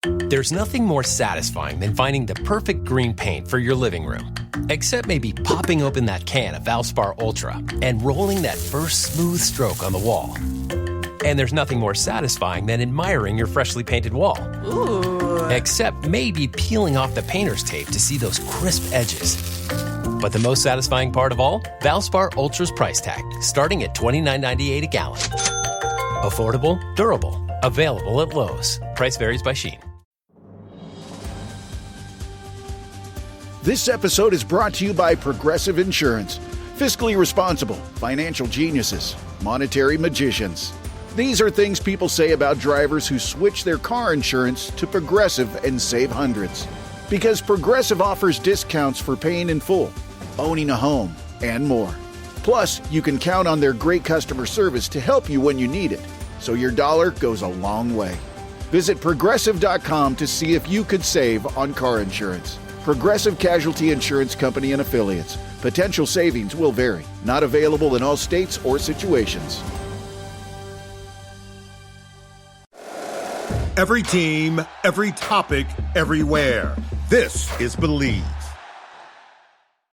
There's nothing more satisfying than finding the perfect green paint for your living room. Except maybe popping open that can of Valspar Ultra and rolling that first smooth stroke on the wall. And there's nothing more satisfying than admiring your freshly painted wall. Ooh. Except maybe peeling off the painter's tape to see those crisp edges. But the most satisfying part of all? Valspar Ultra's price tag, starting at $29.98 a gallon. Affordable, durable, available at Lowe's. Price varies by Shein. This episode is brought to you by Progressive Insurance. Fiscally responsible, financial geniuses, monetary magicians. These are things people say about drivers who switch their car insurance to Progressive and save hundreds. Because Progressive offers discounts for paying in full, owning a home, and more. Plus, you can count on their great customer service to help you when you need it, so your dollar goes a long way. Visit Progressive.com to see if you could save on car insurance. Progressive Casualty Insurance Company and Affiliates. Potential savings will vary. Not available in all states or situations. Every team, every topic, everywhere. This is Believe.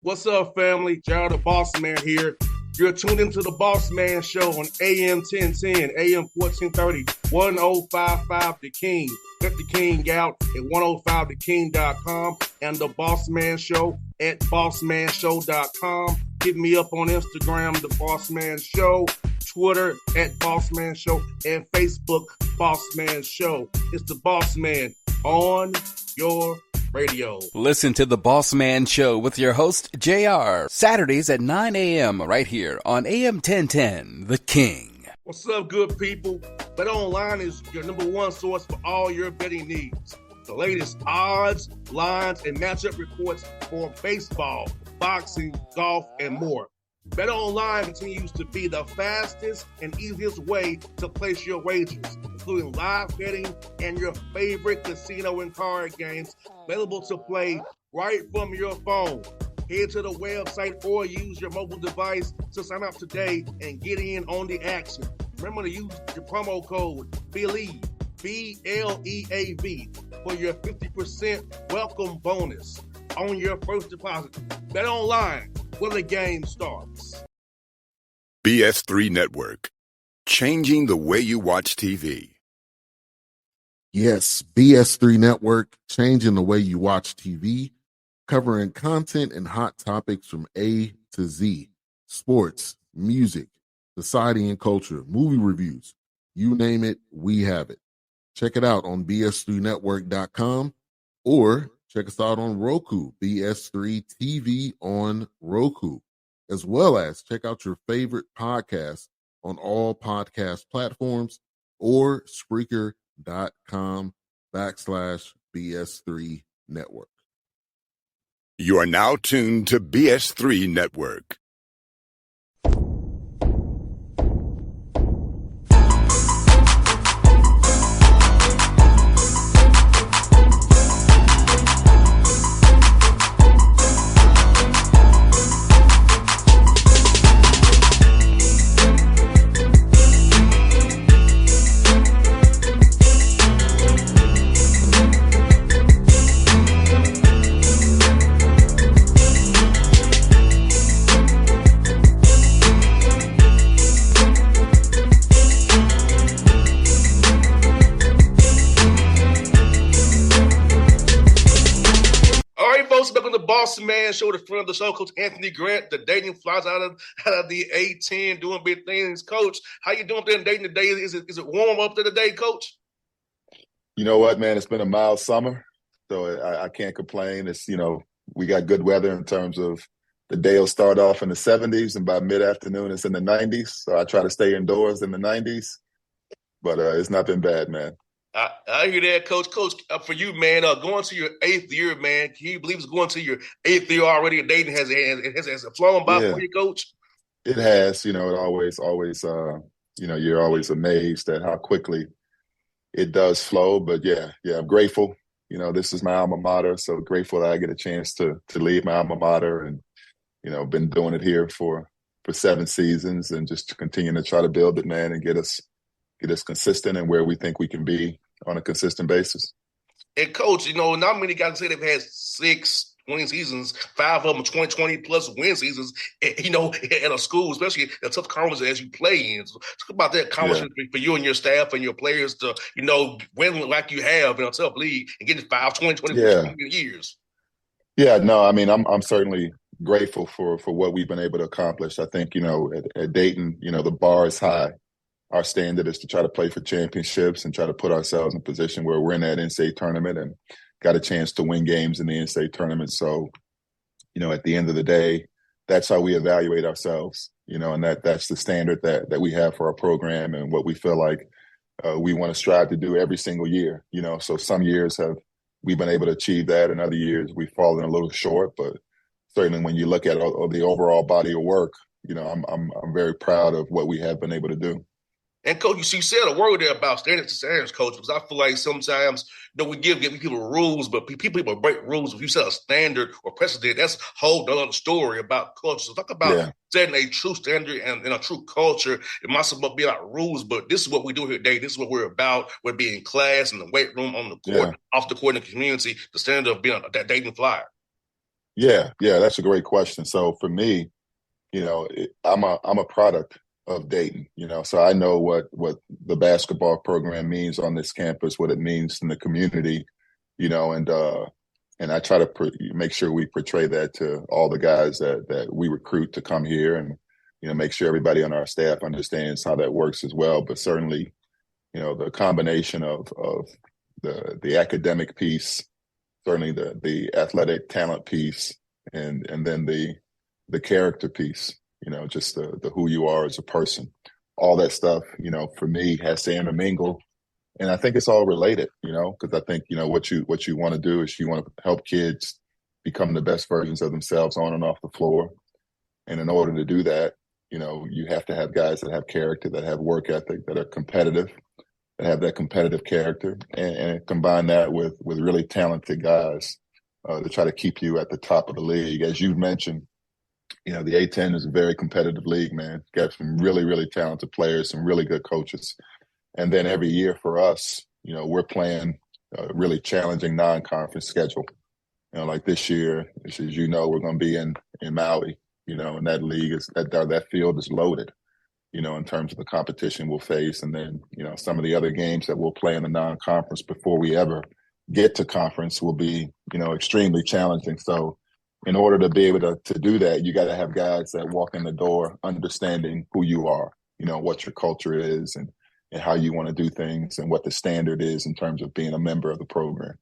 What's up, family? Gerald the Bossman here. You're tuned into the Bossman Show on AM 1010, AM 1430, 1055 The King. Let the King out at 105theking.com and the Bossman Show at bossmanshow.com. Hit me up on Instagram, The Bossman Show, Twitter at Bossman Show, and Facebook, Bossman Show. It's the Bossman on your radio. Listen to the Bossman Show with your host, JR, Saturdays at 9 a.m. right here on AM 1010, The King. What's up, good people? BetOnline is your number one source for all your betting needs. The latest odds, lines, and matchup reports for baseball, boxing, golf, and more. BetOnline continues to be the fastest and easiest way to place your wagers, including live betting and your favorite casino and card games available to play right from your phone. Head to the website or use your mobile device to sign up today and get in on the action. Remember to use your promo code BELIEVE, BLEAV, for your 50% welcome bonus on your first deposit. BetOnline, where the game starts. BS3 Network, changing the way you watch TV. Yes, BS3 Network, changing the way you watch TV, covering content and hot topics from A to Z, sports, music, society and culture, movie reviews, you name it, we have it. Check it out on bs3network.com or check us out on Roku, BS3 TV on Roku, as well as check out your favorite podcast on all podcast platforms or Spreaker.com/BS3 Network. You are now tuned to BS3 Network. Bossman Show, the friend of the show, Coach Anthony Grant, the dating flies out of the A10, doing big things. Coach, how you doing there in Dayton today? Is it warm up there today, Coach? You know what, man? It's been a mild summer, so I can't complain. It's, we got good weather in terms of the day will start off in the 70s, and by mid-afternoon it's in the 90s. So I try to stay indoors in the 90s, but it's not been bad, man. I hear that, Coach. Coach, for you, man, going to your 8th year, man, can you believe it's going to your 8th year already? And Dayton has it flown by for you, Coach? It has. It always, you're always amazed at how quickly it does flow. But yeah, I'm grateful. This is my alma mater, so grateful that I get a chance to lead my alma mater, and been doing it here for 7 seasons, and just to continue to try to build it, man, and get us consistent and where we think we can be on a consistent basis. And coach, not many guys say they've had 6 winning seasons, 5 of them 20 plus win seasons, at a school, especially a tough conference as you play in. So talk about that accomplishment for you and your staff and your players to, win like you have in a tough league and getting 20 years. Yeah, no, I mean, I'm certainly grateful for what we've been able to accomplish. I think, at Dayton, the bar is high. Our standard is to try to play for championships and try to put ourselves in a position where we're in that NCAA tournament and got a chance to win games in the NCAA tournament. So, at the end of the day, that's how we evaluate ourselves, and that's the standard that we have for our program and what we feel like we want to strive to do every single year. So some years we've been able to achieve that, and other years we've fallen a little short. But certainly when you look at the overall body of work, I'm very proud of what we have been able to do. And coach, you said a word there about standards, coach, because I feel like sometimes we give people rules, but people break rules. If you set a standard or precedent, that's a whole other story about culture. So talk about setting a true standard and a true culture. It might be about rules, but this is what we do here today. This is what we're about. We're being class in the weight room, on the court, off the court in the community. The standard of being that Dayton Flyer. Yeah, that's a great question. So for me, I'm a product of Dayton, so I know what the basketball program means on this campus, what it means in the community, and I try to make sure we portray that to all the guys that we recruit to come here, and make sure everybody on our staff understands how that works as well. But certainly, the combination of the academic piece, certainly the athletic talent piece, and then the character piece. Just the who you are as a person, all that stuff, for me has to intermingle. And I think it's all related, because I think, what you want to do is you want to help kids become the best versions of themselves on and off the floor. And in order to do that, you have to have guys that have character, that have work ethic, that are competitive, that have that competitive character, and combine that with really talented guys to try to keep you at the top of the league. As you've mentioned, the A-10 is a very competitive league, man. Got some really, really talented players, some really good coaches. And then every year for us, we're playing a really challenging non-conference schedule. Like this year, as we're going to be in Maui, and that league that field is loaded, in terms of the competition we'll face. And then, some of the other games that we'll play in the non-conference before we ever get to conference will be, extremely challenging. So, in order to be able to do that, you got to have guys that walk in the door understanding who you are, what your culture is and how you want to do things and what the standard is in terms of being a member of the program.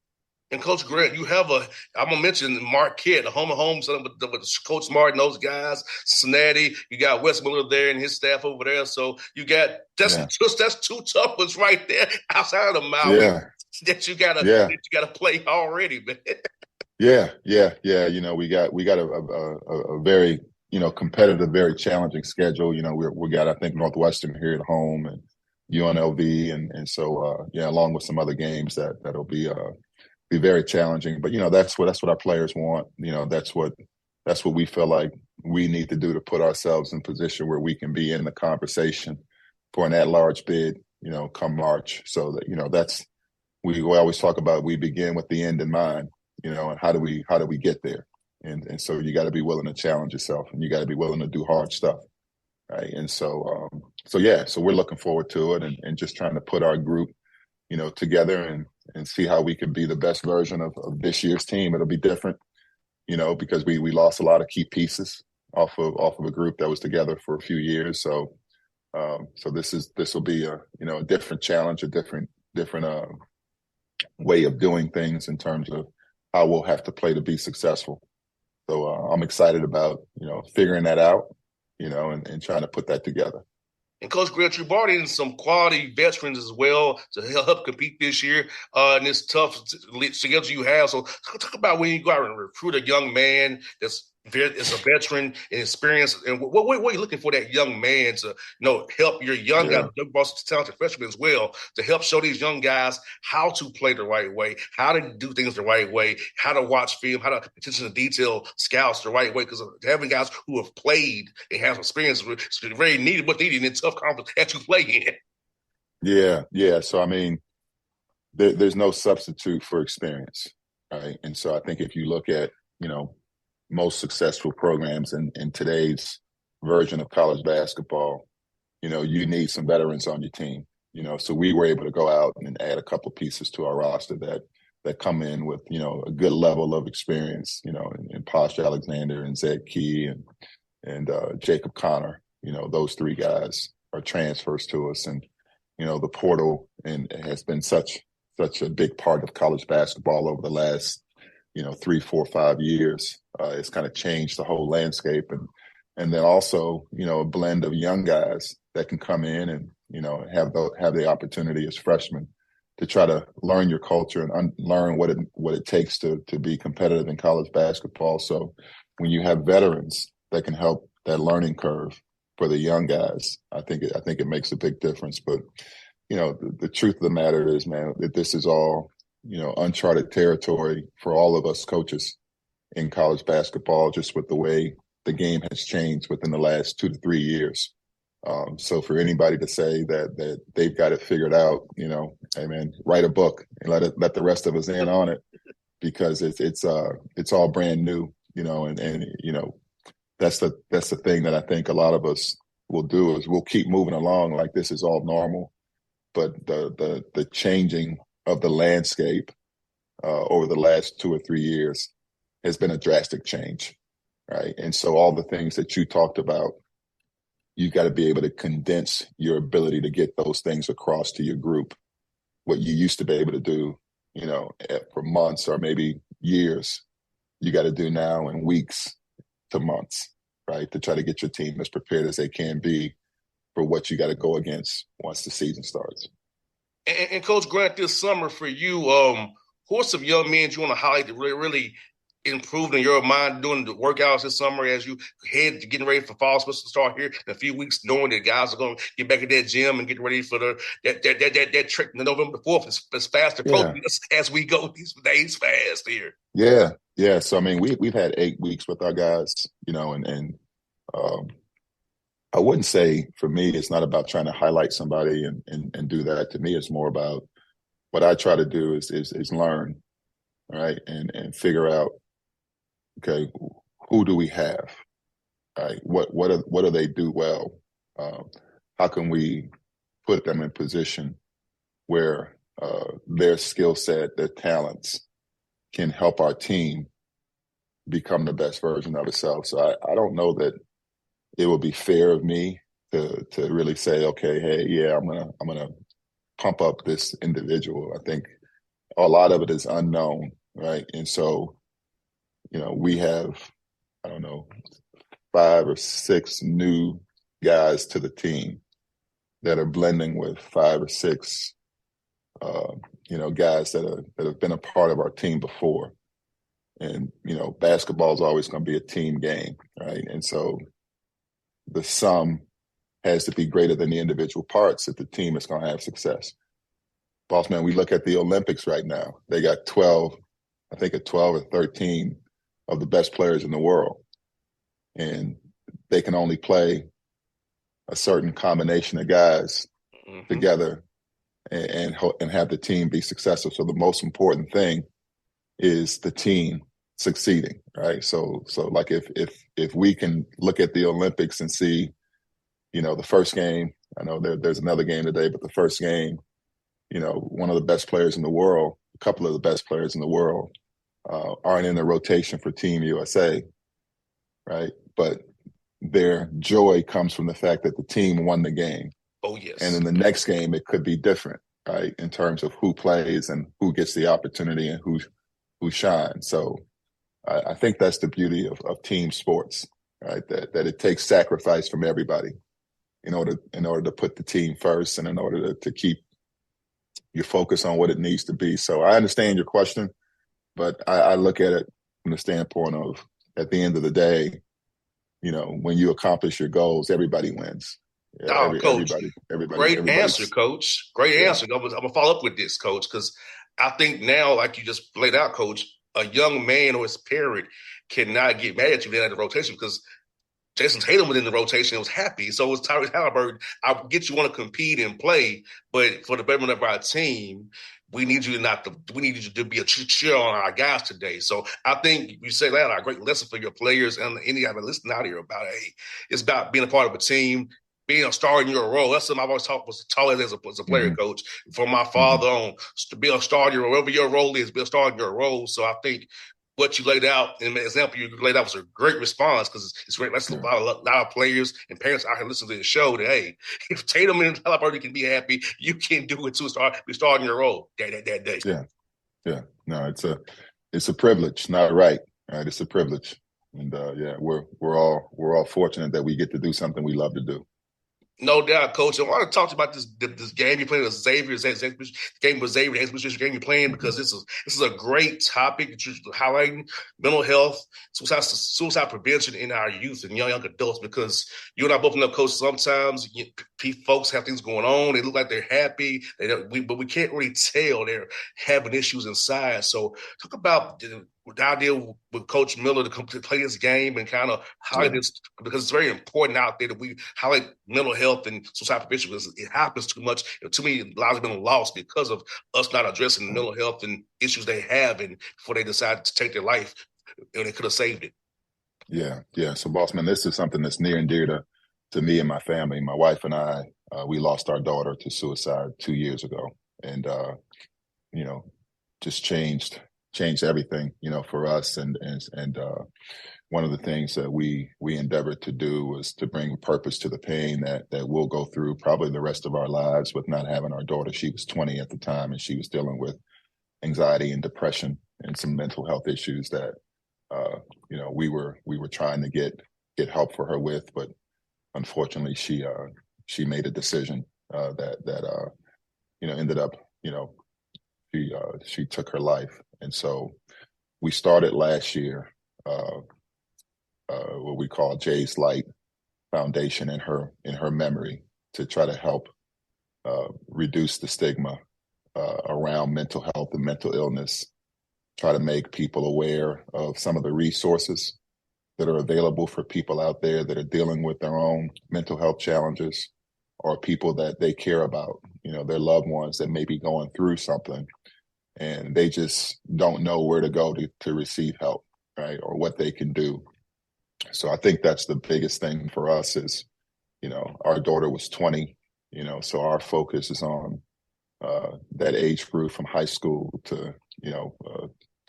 And Coach Grant, you have I'm going to mention Marquette, the home of homes with Coach Smart and those guys, Cincinnati. You got Wes Miller there and his staff over there. So you got, that's 2 tough ones right there outside of Maui that you got to play already, man. Yeah. We got a very, competitive, very challenging schedule. We got, I think, Northwestern here at home and UNLV. And so, along with some other games that'll be very challenging. But, that's what our players want. That's what we feel like we need to do to put ourselves in position where we can be in the conversation for an at-large bid, come March. So that, we always talk about, we begin with the end in mind. And how do we get there? And so you got to be willing to challenge yourself, and you got to be willing to do hard stuff, right? And so we're looking forward to it, and just trying to put our group, together and see how we can be the best version of this year's team. It'll be different, because we lost a lot of key pieces off of a group that was together for a few years. So this will be a different challenge, a different way of doing things in terms of how we'll have to play to be successful. So I'm excited about, figuring that out, and trying to put that together. And Coach Grant, you brought in some quality veterans as well to help compete this year in this tough schedule you have. So talk about when you go out and recruit a young man that's a veteran and experienced, and what are you looking for that young man to help your young guys, talented freshmen as well, to help show these young guys how to play the right way, how to do things the right way, how to watch film, how to pay attention to detail, scouts the right way, because having guys who have played and have experience is very needed in a tough conference that you play in. Yeah. So I mean, there's no substitute for experience, right? And so I think if you look at, most successful programs in today's version of college basketball, you need some veterans on your team. So we were able to go out and add a couple pieces to our roster that come in with, a good level of experience, in Posh Alexander and Zed Key and Jacob Connor. Those three guys are transfers to us. And, the portal and has been such a big part of college basketball over the last, 3, 4, 5 years. It's kind of changed the whole landscape. And then also, a blend of young guys that can come in and, have the opportunity as freshmen to try to learn your culture and learn what it takes to be competitive in college basketball. So when you have veterans that can help that learning curve for the young guys, I think it makes a big difference. But, the truth of the matter is, man, that this is all, uncharted territory for all of us coaches in college basketball, just with the way the game has changed within the last 2 to 3 years. So for anybody to say that they've got it figured out, hey man, write a book and let the rest of us in on it, because it's all brand new, and that's the thing that I think a lot of us will do is we'll keep moving along like this is all normal, but the changing of the landscape over the last 2 or 3 years has been a drastic change, right? And so all the things that you talked about, you've got to be able to condense your ability to get those things across to your group. What you used to be able to do, for months or maybe years, you got to do now in weeks to months, right? To try to get your team as prepared as they can be for what you got to go against once the season starts. And Coach Grant, this summer for you, who are some young men you want to highlight that really improved in your mind doing the workouts this summer as you head to getting ready for fall supposed to start here in a few weeks, knowing that guys are going to get back in that gym and get ready for that trip November 4th is fast approaching us as we go these days fast here. Yeah. So I mean, we've had 8 weeks with our guys, and I wouldn't say for me it's not about trying to highlight somebody and do that. To me, it's more about what I try to do is learn, right, and figure out, okay, who do we have, right? What do they do well? How can we put them in position where their skill set, their talents can help our team become the best version of itself? So I don't know that it would be fair of me to really say, okay, hey, yeah, I'm gonna pump up this individual. I think a lot of it is unknown, right? And so, we have, I don't know, 5 or 6 new guys to the team that are blending with 5 or 6, guys that have been a part of our team before. And, basketball is always going to be a team game, right? And so the sum has to be greater than the individual parts if the team is going to have success. Bossman, we look at the Olympics right now. They got 12 or 13 of the best players in the world. And they can only play a certain combination of guys together and have the team be successful. So the most important thing is the team succeeding, right? So like if we can look at the Olympics and see, the first game, I know there's another game today, but the first game, one of the best players in the world, a couple of the best players in the world aren't in the rotation for Team USA, right? But their joy comes from the fact that the team won the game. Oh, yes. And in the next game, it could be different, right? In terms of who plays and who gets the opportunity and who shines. So I think that's the beauty of team sports, right? That it takes sacrifice from everybody in order to put the team first and in order to keep your focus on what it needs to be. So I understand your question, but I look at it from the standpoint of, at the end of the day, when you accomplish your goals, everybody wins. Coach, great answer, Coach. Great answer. I'm going to follow up with this, Coach, because I think now, like you just laid out, Coach, a young man or his parent cannot get mad at you in the rotation because Jason Tatum was in the rotation and was happy. So was Tyrese Halliburton. I get you want to compete and play, but for the betterment of our team, we need you to be a cheer on our guys today. So I think you say that a great lesson for your players and any other listening out here about, hey, it's about being a part of a team, being a star in your role. That's something I've always taught as a player coach from my father on, to be a star in your role, whatever your role is, be a star in your role. So I think what you laid out in the example you laid out was a great response, because it's great. That's a lot of players and parents out here listening to the show that, hey, if Tatum and Halliburton can be happy, you can do it too. Be starting your role that day. Yeah. No, it's a privilege, not right. Right. It's a privilege. And we're all fortunate that we get to do something we love to do. No doubt, Coach. I want to talk to you about this game you're playing with Xavier. Game with Xavier, the game you're playing, because this is a great topic that you're highlighting: mental health, suicide prevention in our youth and young adults. Because you and I both know, Coach, sometimes folks have things going on. They look like they're happy, but we can't really tell they're having issues inside. So talk about the idea with Coach Miller to play this game and kind of highlight this, because it's very important out there that we highlight mental health and suicide prevention, because it happens too much. Too many lives have been lost because of us not addressing mental health and issues they have, and before they decide to take their life, and they could have saved it. Yeah. So, Bossman, this is something that's near and dear to me and my family. My wife and I, we lost our daughter to suicide 2 years ago, and just changed everything, for us. And one of the things that we endeavored to do was to bring purpose to the pain that we'll go through probably the rest of our lives with not having our daughter. She was 20 at the time, and she was dealing with anxiety and depression and some mental health issues that we were trying to get help for her with, but unfortunately she made a decision that ended up, she took her life. And so we started last year what we call Jay's Light Foundation in her memory, to try to help reduce the stigma around mental health and mental illness, try to make people aware of some of the resources that are available for people out there that are dealing with their own mental health challenges, or people that they care about, their loved ones that may be going through something, and they just don't know where to go to receive help, right? Or what they can do. So I think that's the biggest thing for us is, our daughter was 20, so our focus is on that age group from high school to,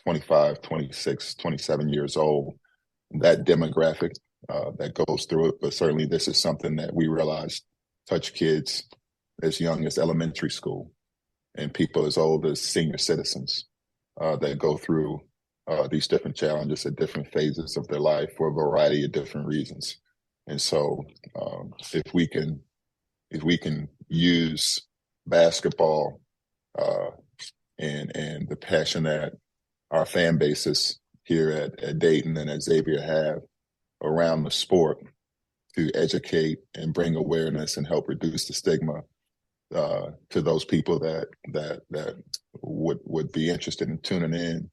25, 26, 27 years old, that demographic that goes through it. But certainly this is something that we realized touch kids as young as elementary school, and people as old as senior citizens that go through these different challenges at different phases of their life for a variety of different reasons. And so if we can use basketball and the passion that our fan bases here at Dayton and at Xavier have around the sport to educate and bring awareness and help reduce the stigma to those people that would be interested in tuning in.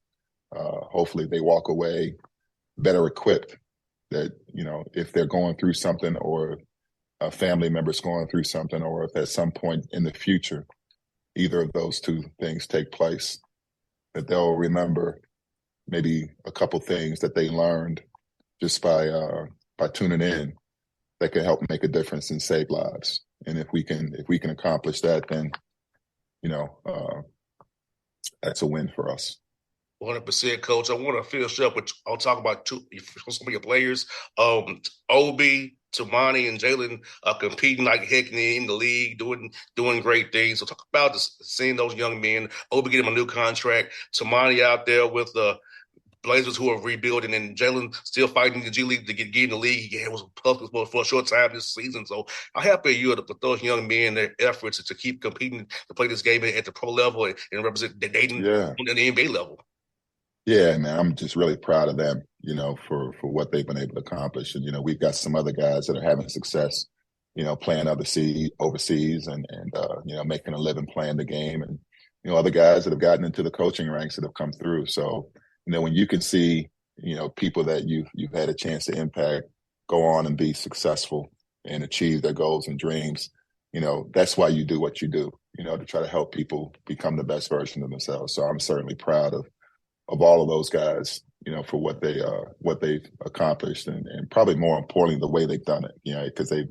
Hopefully they walk away better equipped, that, if they're going through something, or a family member's going through something, or if at some point in the future, either of those two things take place, that they'll remember maybe a couple things that they learned just by tuning in, that can help make a difference and save lives. And if we can accomplish that, then, that's a win for us. 100%, Coach. I want to finish up with, I'll talk about some of your players. Obi, Tamani, and Jalen competing like heck in the league, doing great things. So talk about seeing those young men. Obi getting a new contract. Tamani out there with the Blazers, who are rebuilding, and Jalen still fighting the G League to get in the league. He was for a short time this season. So how happy are you with those young men, their efforts to keep competing to play this game at the pro level and represent the Dayton on the NBA level? Yeah, man, I'm just really proud of them, for what they've been able to accomplish. And, we've got some other guys that are having success, playing overseas and making a living playing the game. And, other guys that have gotten into the coaching ranks that have come through. So, when you can see, people that you've had a chance to impact go on and be successful and achieve their goals and dreams, that's why you do what you do. to try to help people become the best version of themselves. So I'm certainly proud of all of those guys, for what they've accomplished, and probably more importantly, the way they've done it. Because they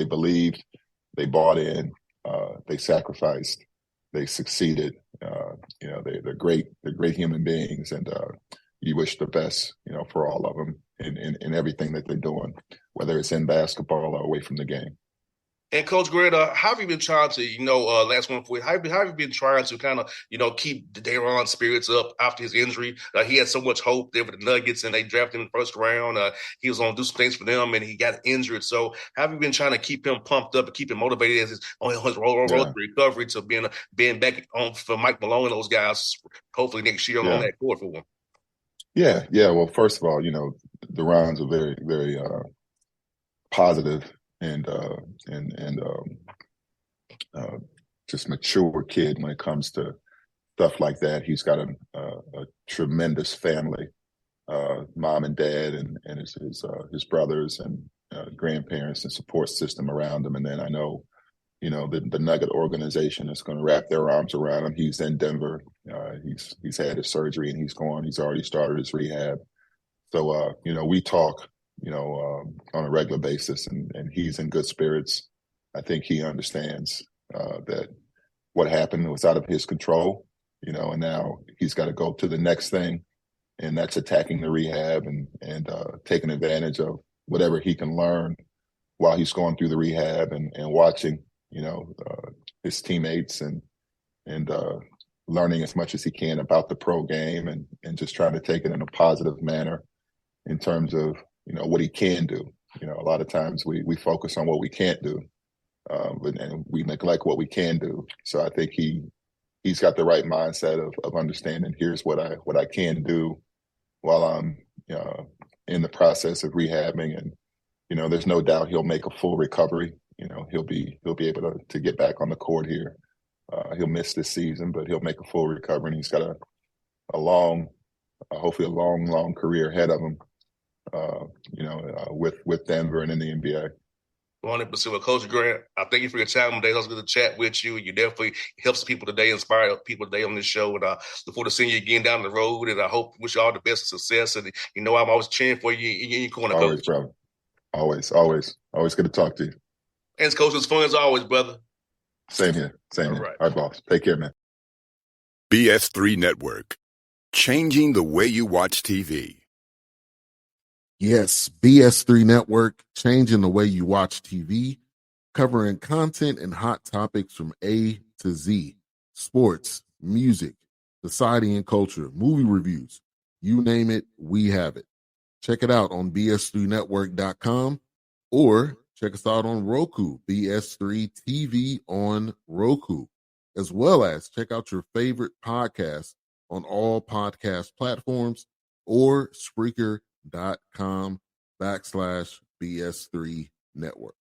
believed, they bought in, they sacrificed, they succeeded. They're great human beings, and you wish the best, for all of them in everything that they're doing, whether it's in basketball or away from the game. And Coach Grant, how have you been trying to, last one for you, how have you been trying to kind of, keep Daron's spirits up after his injury? He had so much hope there with the Nuggets, and they drafted him in the first round. He was going to do some things for them, and he got injured. So how have you been trying to keep him pumped up and keep him motivated as on his road to recovery to being back on for Mike Malone and those guys, hopefully next year on that court for him? Yeah. Well, first of all, Daron's a very, very positive and just mature kid when it comes to stuff like that. He's got a tremendous family, mom and dad, and his brothers and grandparents and support system around him. And then I know, the Nugget organization is going to wrap their arms around him. He's in Denver. He's had his surgery, and he's already started his rehab. So, we talk, on a regular basis, and he's in good spirits. I think he understands that what happened was out of his control, and now he's got to go to the next thing, and that's attacking the rehab and taking advantage of whatever he can learn while he's going through the rehab and watching, his teammates and learning as much as he can about the pro game and just trying to take it in a positive manner in terms of, what he can do. A lot of times we focus on what we can't do, and we neglect what we can do. So I think he's got the right mindset of understanding, here's what I can do while I'm in the process of rehabbing. And, there's no doubt he'll make a full recovery. He'll be able to get back on the court here. He'll miss this season, but he'll make a full recovery, and he's got hopefully a long career ahead of him. With Denver and in the NBA. 100%. Well, Coach Grant, I thank you for your time today. It was good to chat with you. You definitely helps people today, inspire people today on this show. And I look forward to seeing you again down the road. And I wish you all the best of success. And I'm always cheering for you in your corner, always, Coach. Brother. Always good to talk to you. And Coach, it's fun as always, brother. Same here. All right, boss. Take care, man. BS3 Network, changing the way you watch TV. Yes, BS3 Network, changing the way you watch TV, covering content and hot topics from A to Z, sports, music, society and culture, movie reviews, you name it, we have it. Check it out on bs3network.com or check us out on Roku, BS3 TV on Roku, as well as check out your favorite podcast on all podcast platforms or Spreaker.com/BS3 Network.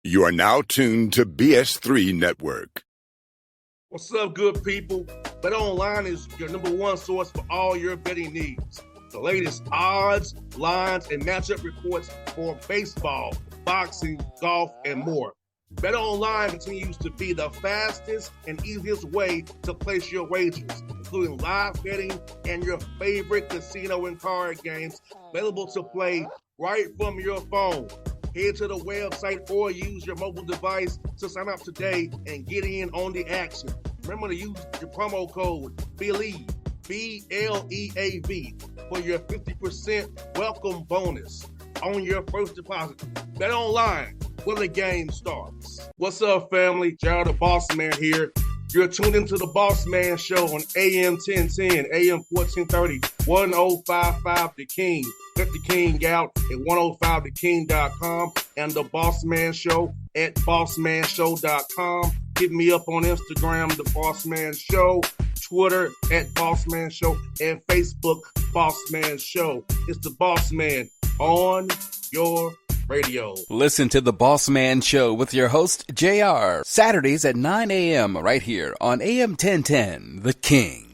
You are now tuned to BS3 Network. What's up, good people? Bet Online is your number one source for all your betting needs. The latest odds, lines, and matchup reports for baseball, boxing, golf, and more. Bet Online continues to be the fastest and easiest way to place your wagers, including live betting and your favorite casino and card games available to play right from your phone. Head to the website or use your mobile device to sign up today and get in on the action. Remember to use your promo code BELIEVE, BLEAV, for your 50% welcome bonus on your first deposit. Bet Online, where the game starts. What's up, family? Jared the Bossman here. You're tuned into the Bossman Show on AM 1010, AM 1430, 1055 The King. Let the King out at 105theking.com and the Bossman Show at bossmanshow.com. Hit me up on Instagram, The Bossman Show, Twitter at Bossman Show, and Facebook, Bossman Show. It's the Bossman on your radio. Listen to The Bossman Show with your host, JR, Saturdays at 9 a.m. right here on AM 1010, The King.